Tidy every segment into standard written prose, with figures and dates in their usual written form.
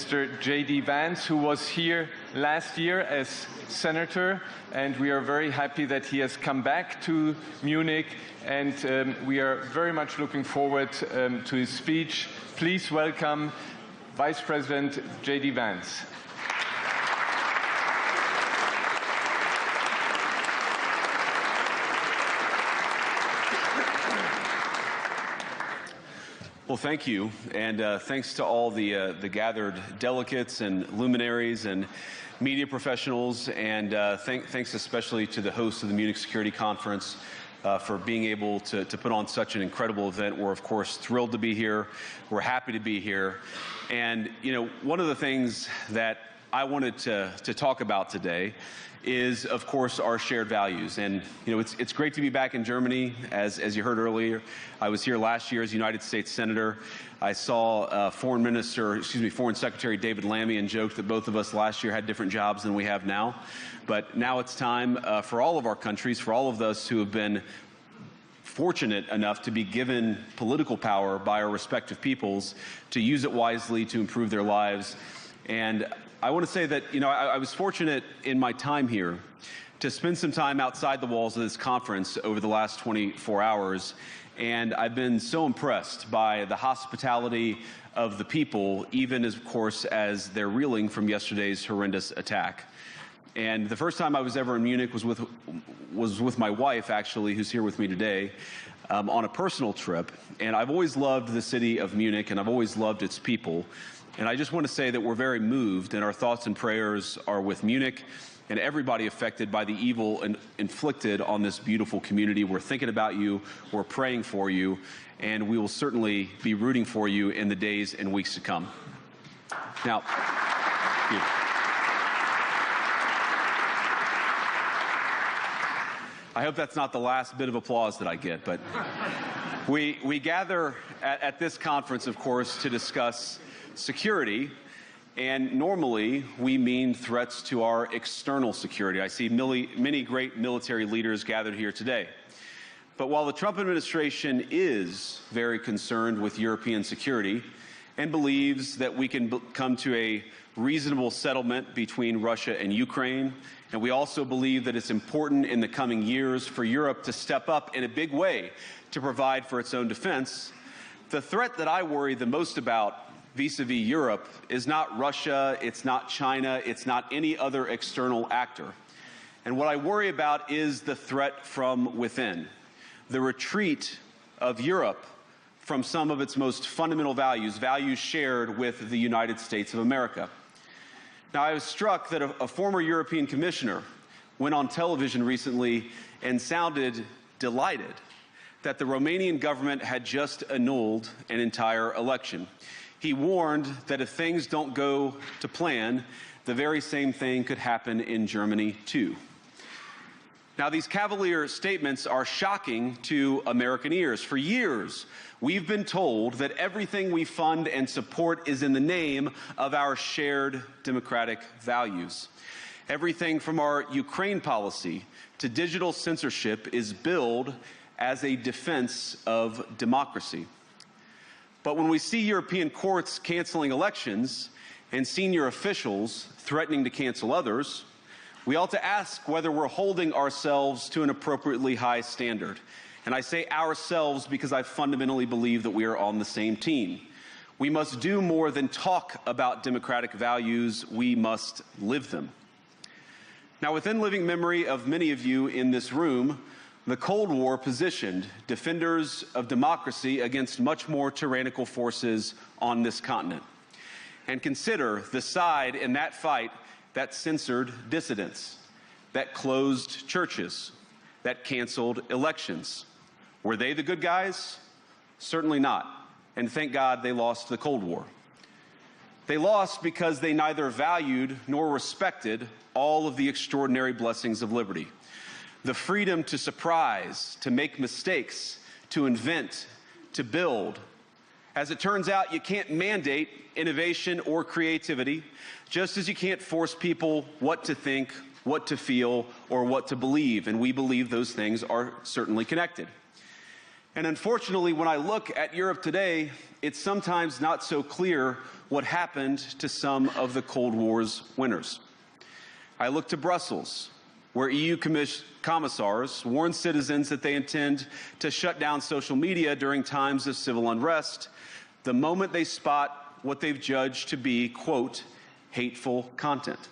Mr. J.D. Vance, who was here last year as senator, and we are very happy that he has come back to Munich, and we are very much looking forward to his speech. Please welcome Vice President J.D. Vance. Well, thank you, and thanks to all the gathered delegates and luminaries and media professionals, and thanks especially to the host of the Munich Security Conference for being able to put on such an incredible event. We're, of course, thrilled to be here. We're happy to be here. And, you know, one of the things that I wanted to talk about today is, of course, our shared values. And, you know, it's great to be back in Germany. As you heard earlier, I was here last year as United States Senator. I saw Foreign Secretary David Lammy and joked that both of us last year had different jobs than we have now. But now it's time for all of our countries, for all of us who have been fortunate enough to be given political power by our respective peoples, to use it wisely to improve their lives. And I want to say that, you know, I was fortunate in my time here to spend some time outside the walls of this conference over the last 24 hours, and I've been so impressed by the hospitality of the people, even, of course, as they're reeling from yesterday's horrendous attack. And the first time I was ever in Munich was with my wife, actually, who's here with me today, on a personal trip. And I've always loved the city of Munich, and I've always loved its people. And I just want to say that we're very moved, and our thoughts and prayers are with Munich and everybody affected by the evil inflicted on this beautiful community. We're thinking about you, we're praying for you, and we will certainly be rooting for you in the days and weeks to come. Now, I hope that's not the last bit of applause that I get, but we gather at this conference, of course, to discuss security, and normally we mean threats to our external security. I see many great military leaders gathered here today. But while the Trump administration is very concerned with European security and believes that we can come to a reasonable settlement between Russia and Ukraine, and we also believe that it's important in the coming years for Europe to step up in a big way to provide for its own defense, the threat that I worry the most about vis-a-vis Europe is not Russia, it's not China, it's not any other external actor. And what I worry about is the threat from within, the retreat of Europe from some of its most fundamental values, values shared with the United States of America. Now, I was struck that a former European commissioner went on television recently and sounded delighted that the Romanian government had just annulled an entire election. He warned that if things don't go to plan, the very same thing could happen in Germany, too. Now, these cavalier statements are shocking to American ears. For years, we've been told that everything we fund and support is in the name of our shared democratic values. Everything from our Ukraine policy to digital censorship is billed as a defense of democracy. But when we see European courts canceling elections and senior officials threatening to cancel others, we ought to ask whether we're holding ourselves to an appropriately high standard. And I say ourselves because I fundamentally believe that we are on the same team. We must do more than talk about democratic values, we must live them. Now, within living memory of many of you in this room, the Cold War positioned defenders of democracy against much more tyrannical forces on this continent. And consider the side in that fight that censored dissidents, that closed churches, that canceled elections. Were they the good guys? Certainly not. And thank God they lost the Cold War. They lost because they neither valued nor respected all of the extraordinary blessings of liberty. The freedom to surprise, to make mistakes, to invent, to build. As it turns out, you can't mandate innovation or creativity, just as you can't force people what to think, what to feel, or what to believe. And we believe those things are certainly connected. And unfortunately, when I look at Europe today, it's sometimes not so clear what happened to some of the Cold War's winners. I look to Brussels, where EU commissars warn citizens that they intend to shut down social media during times of civil unrest the moment they spot what they've judged to be, quote, hateful content.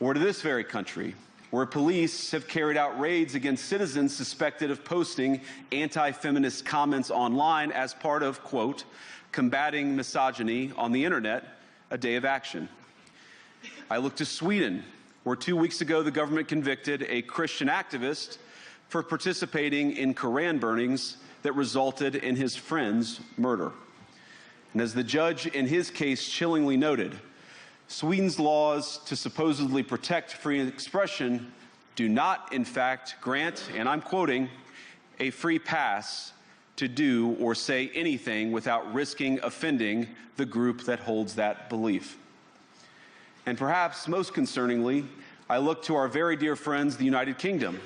Or to this very country, where police have carried out raids against citizens suspected of posting anti-feminist comments online as part of, quote, combating misogyny on the internet, a day of action. I look to Sweden, where 2 weeks ago the government convicted a Christian activist for participating in Koran burnings that resulted in his friend's murder. And as the judge in his case chillingly noted, Sweden's laws to supposedly protect free expression do not, in fact, grant, and I'm quoting, a free pass to do or say anything without risking offending the group that holds that belief. And perhaps most concerningly, I look to our very dear friends, the United Kingdom,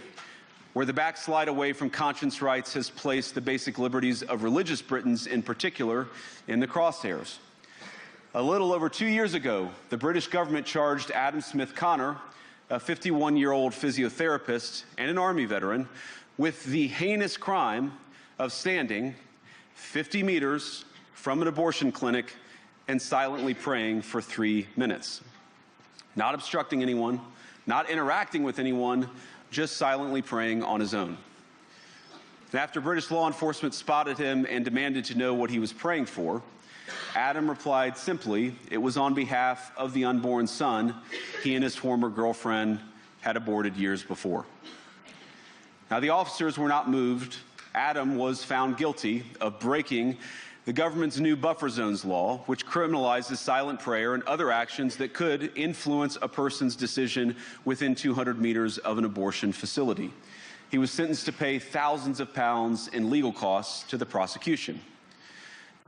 where the backslide away from conscience rights has placed the basic liberties of religious Britons in particular in the crosshairs. A little over 2 years ago, the British government charged Adam Smith Connor, a 51-year-old physiotherapist and an Army veteran, with the heinous crime of standing 50 meters from an abortion clinic and silently praying for 3 minutes. Not obstructing anyone, not interacting with anyone, just silently praying on his own. And after British law enforcement spotted him and demanded to know what he was praying for, Adam replied simply, it was on behalf of the unborn son he and his former girlfriend had aborted years before. Now, the officers were not moved. Adam was found guilty of breaking the government's new buffer zones law, which criminalizes silent prayer and other actions that could influence a person's decision within 200 meters of an abortion facility. He was sentenced to pay thousands of pounds in legal costs to the prosecution.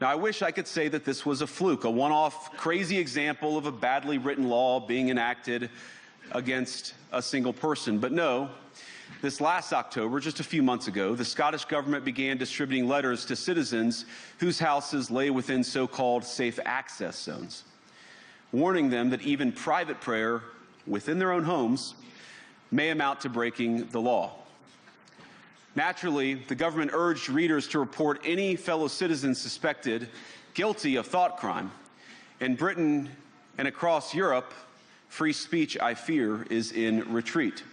Now, I wish I could say that this was a fluke, a one-off crazy example of a badly written law being enacted against a single person. But no, this last October, just a few months ago, the Scottish government began distributing letters to citizens whose houses lay within so-called safe access zones, warning them that even private prayer within their own homes may amount to breaking the law. Naturally, the government urged readers to report any fellow citizen suspected guilty of thought crime. In Britain and across Europe, free speech, I fear, is in retreat.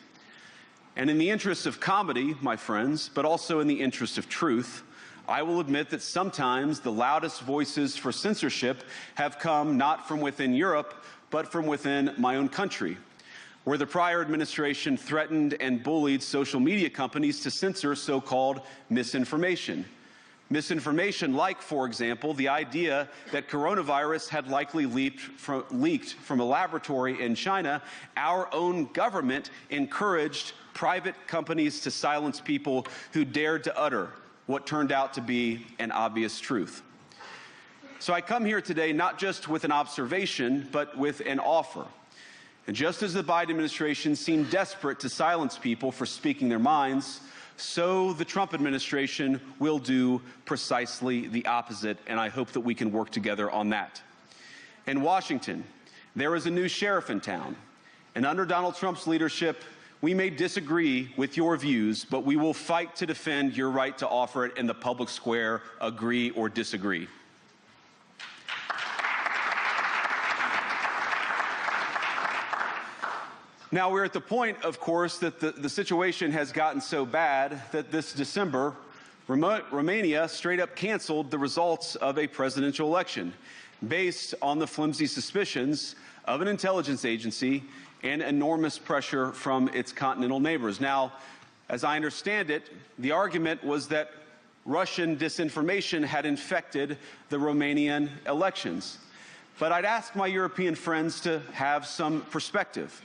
And in the interest of comedy, my friends, but also in the interest of truth, I will admit that sometimes the loudest voices for censorship have come not from within Europe, but from within my own country, where the prior administration threatened and bullied social media companies to censor so-called misinformation. Misinformation like, for example, the idea that coronavirus had likely leaked from a laboratory in China. Our own government encouraged private companies to silence people who dared to utter what turned out to be an obvious truth. So I come here today not just with an observation, but with an offer. And just as the Biden administration seemed desperate to silence people for speaking their minds, so the Trump administration will do precisely the opposite, and I hope that we can work together on that. In Washington, there is a new sheriff in town, and under Donald Trump's leadership, we may disagree with your views, but we will fight to defend your right to offer it in the public square, agree or disagree. Now, we're at the point, of course, that the situation has gotten so bad that this December, Romania straight up canceled the results of a presidential election based on the flimsy suspicions of an intelligence agency and enormous pressure from its continental neighbors. Now, as I understand it, the argument was that Russian disinformation had infected the Romanian elections. But I'd ask my European friends to have some perspective.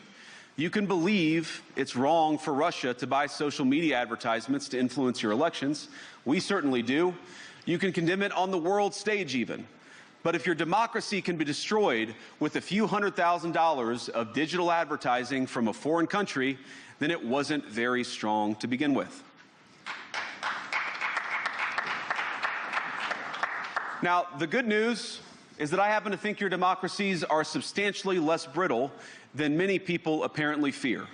You can believe it's wrong for Russia to buy social media advertisements to influence your elections. We certainly do. You can condemn it on the world stage even. But if your democracy can be destroyed with a few $100,000 of digital advertising from a foreign country, then it wasn't very strong to begin with. Now, the good news is that I happen to think your democracies are substantially less brittle than many people apparently fear.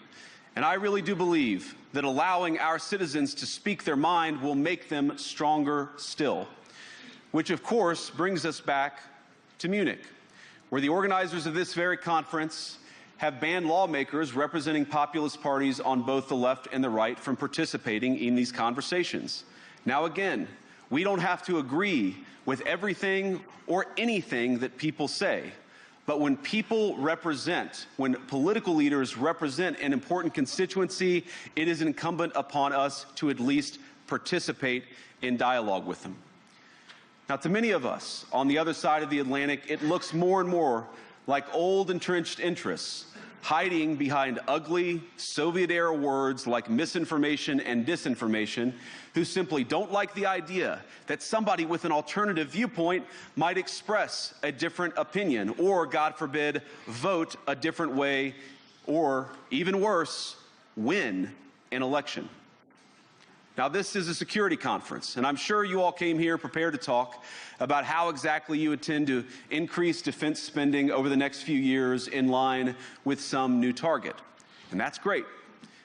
And I really do believe that allowing our citizens to speak their mind will make them stronger still. Which, of course, brings us back to Munich, where the organizers of this very conference have banned lawmakers representing populist parties on both the left and the right from participating in these conversations. Now, again, we don't have to agree with everything or anything that people say. But when people represent, when political leaders represent an important constituency, it is incumbent upon us to at least participate in dialogue with them. Now, to many of us on the other side of the Atlantic, it looks more and more like old entrenched interests hiding behind ugly Soviet-era words like misinformation and disinformation, who simply don't like the idea that somebody with an alternative viewpoint might express a different opinion or, God forbid, vote a different way or, even worse, win an election. Now, this is a security conference, and I'm sure you all came here prepared to talk about how exactly you intend to increase defense spending over the next few years in line with some new target. And that's great,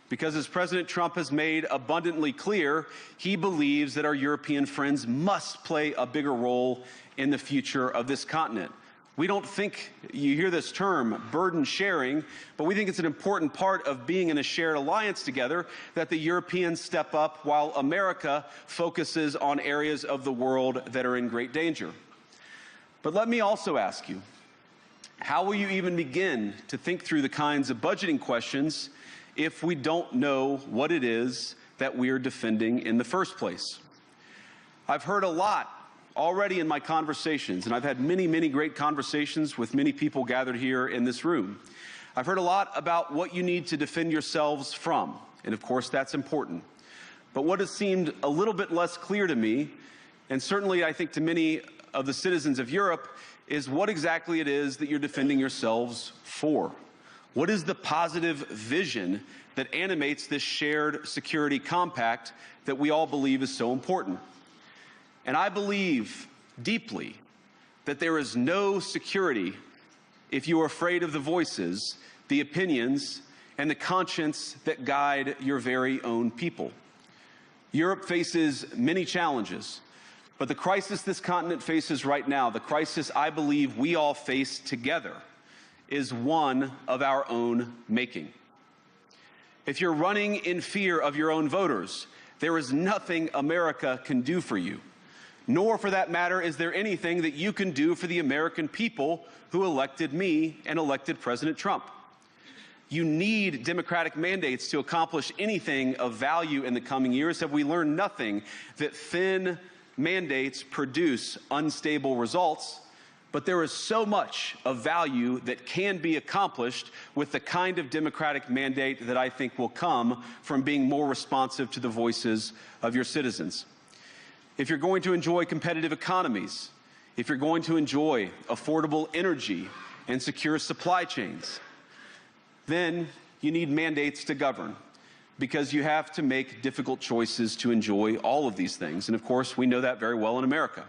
because as President Trump has made abundantly clear, he believes that our European friends must play a bigger role in the future of this continent. We don't think, you hear this term, burden sharing, but we think it's an important part of being in a shared alliance together that the Europeans step up while America focuses on areas of the world that are in great danger. But let me also ask you, how will you even begin to think through the kinds of budgeting questions if we don't know what it is that we are defending in the first place? I've heard a lot already in my conversations, and I've had many, many great conversations with many people gathered here in this room. I've heard a lot about what you need to defend yourselves from, and of course that's important. But what has seemed a little bit less clear to me, and certainly I think to many of the citizens of Europe, is what exactly it is that you're defending yourselves for. What is the positive vision that animates this shared security compact that we all believe is so important? And I believe deeply that there is no security if you are afraid of the voices, the opinions, and the conscience that guide your very own people. Europe faces many challenges, but the crisis this continent faces right now, the crisis I believe we all face together, is one of our own making. If you're running in fear of your own voters, there is nothing America can do for you. Nor, for that matter, is there anything that you can do for the American people who elected me and elected President Trump. You need democratic mandates to accomplish anything of value in the coming years. Have we learned nothing that thin mandates produce unstable results? But there is so much of value that can be accomplished with the kind of democratic mandate that I think will come from being more responsive to the voices of your citizens. If you're going to enjoy competitive economies, if you're going to enjoy affordable energy and secure supply chains, then you need mandates to govern, because you have to make difficult choices to enjoy all of these things. And of course, we know that very well in America.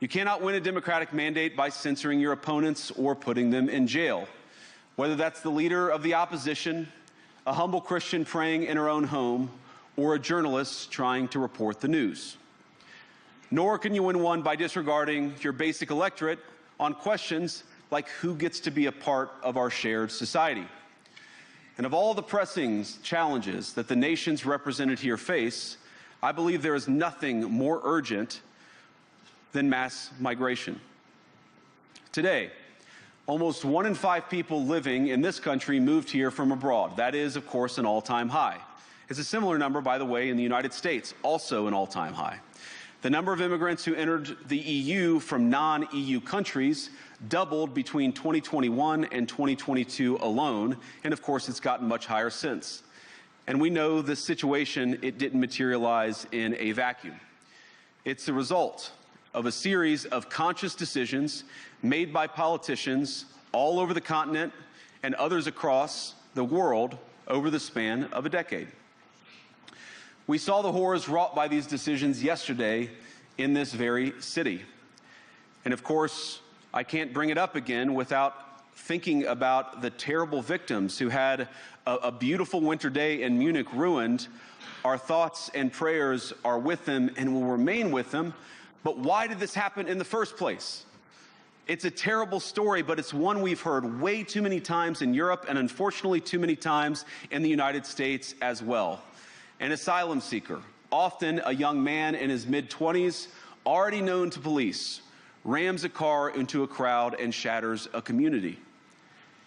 You cannot win a democratic mandate by censoring your opponents or putting them in jail, whether that's the leader of the opposition, a humble Christian praying in her own home, or a journalist trying to report the news. Nor can you win one by disregarding your basic electorate on questions like who gets to be a part of our shared society. And of all the pressing challenges that the nations represented here face, I believe there is nothing more urgent than mass migration. Today, almost 1 in 5 people living in this country moved here from abroad. That is, of course, an all-time high. It's a similar number, by the way, in the United States, also an all-time high. The number of immigrants who entered the EU from non-EU countries doubled between 2021 and 2022 alone, and of course it's gotten much higher since. And we know the situation, it didn't materialize in a vacuum. It's the result of a series of conscious decisions made by politicians all over the continent and others across the world over the span of a decade. We saw the horrors wrought by these decisions yesterday in this very city. And of course, I can't bring it up again without thinking about the terrible victims who had a beautiful winter day in Munich ruined. Our thoughts and prayers are with them and will remain with them. But why did this happen in the first place? It's a terrible story, but it's one we've heard way too many times in Europe and unfortunately too many times in the United States as well. An asylum seeker, often a young man in his mid-20s, already known to police, rams a car into a crowd and shatters a community.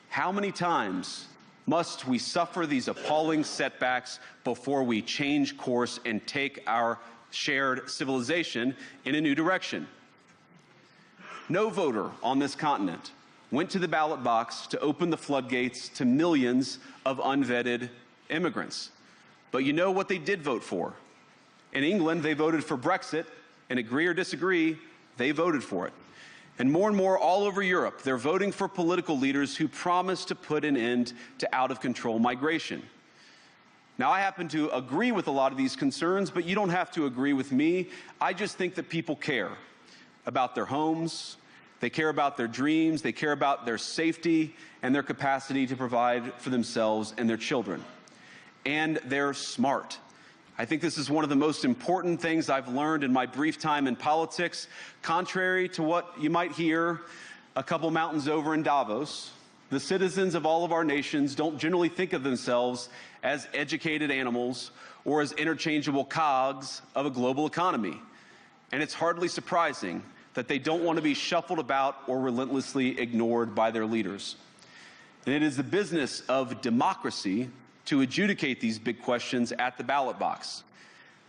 How many times must we suffer these appalling setbacks before we change course and take our shared civilization in a new direction? No voter on this continent went to the ballot box to open the floodgates to millions of unvetted immigrants. But you know what they did vote for? In England, they voted for Brexit, and agree or disagree, they voted for it. And more all over Europe, they're voting for political leaders who promise to put an end to out-of-control migration. Now, I happen to agree with a lot of these concerns, but you don't have to agree with me. I just think that people care about their homes, they care about their dreams, they care about their safety and their capacity to provide for themselves and their children. And they're smart. I think this is one of the most important things I've learned in my brief time in politics. Contrary to what you might hear a couple mountains over in Davos, the citizens of all of our nations don't generally think of themselves as educated animals or as interchangeable cogs of a global economy. And it's hardly surprising that they don't want to be shuffled about or relentlessly ignored by their leaders. And it is the business of democracy to adjudicate these big questions at the ballot box.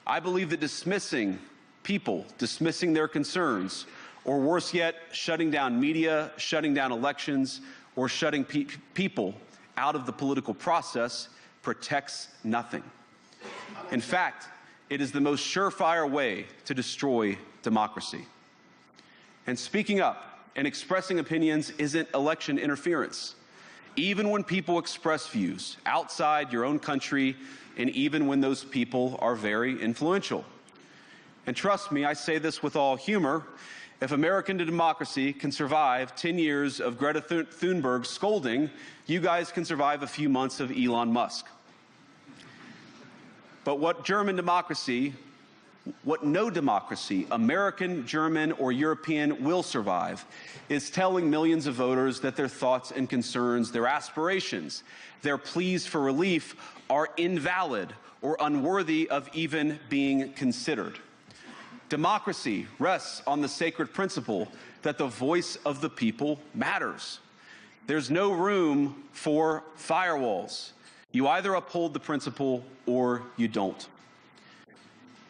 I believe that dismissing people, dismissing their concerns, or worse yet, shutting down media, shutting down elections, or shutting people out of the political process protects nothing. In fact, it is the most surefire way to destroy democracy. And speaking up and expressing opinions isn't election interference. Even when people express views outside your own country, and even when those people are very influential. And trust me, I say this with all humor, if American democracy can survive 10 years of Greta Thunberg scolding, you guys can survive a few months of Elon Musk. But what no democracy, American, German, or European, will survive is telling millions of voters that their thoughts and concerns, their aspirations, their pleas for relief are invalid or unworthy of even being considered. Democracy rests on the sacred principle that the voice of the people matters. There's no room for firewalls. You either uphold the principle or you don't.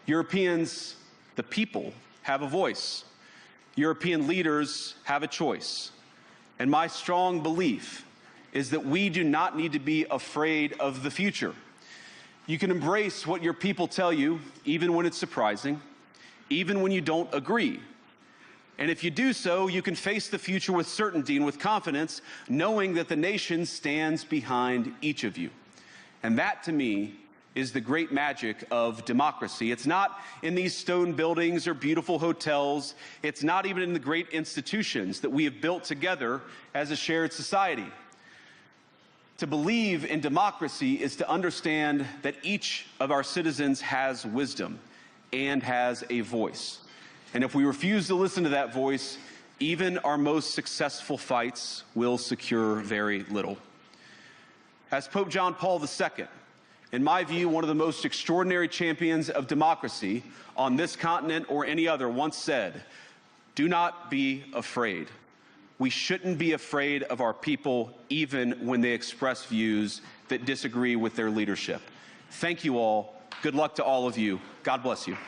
Europeans, the people, have a voice. European leaders have a choice. And my strong belief is that we do not need to be afraid of the future. You can embrace what your people tell you, even when it's surprising, even when you don't agree. And if you do so, you can face the future with certainty and with confidence, knowing that the nation stands behind each of you. And that, to me, is the great magic of democracy. It's not in these stone buildings or beautiful hotels. It's not even in the great institutions that we have built together as a shared society. To believe in democracy is to understand that each of our citizens has wisdom and has a voice. And if we refuse to listen to that voice, even our most successful fights will secure very little. As Pope John Paul II, in my view, one of the most extraordinary champions of democracy on this continent or any other, once said, "Do not be afraid." We shouldn't be afraid of our people, even when they express views that disagree with their leadership. Thank you all. Good luck to all of you. God bless you.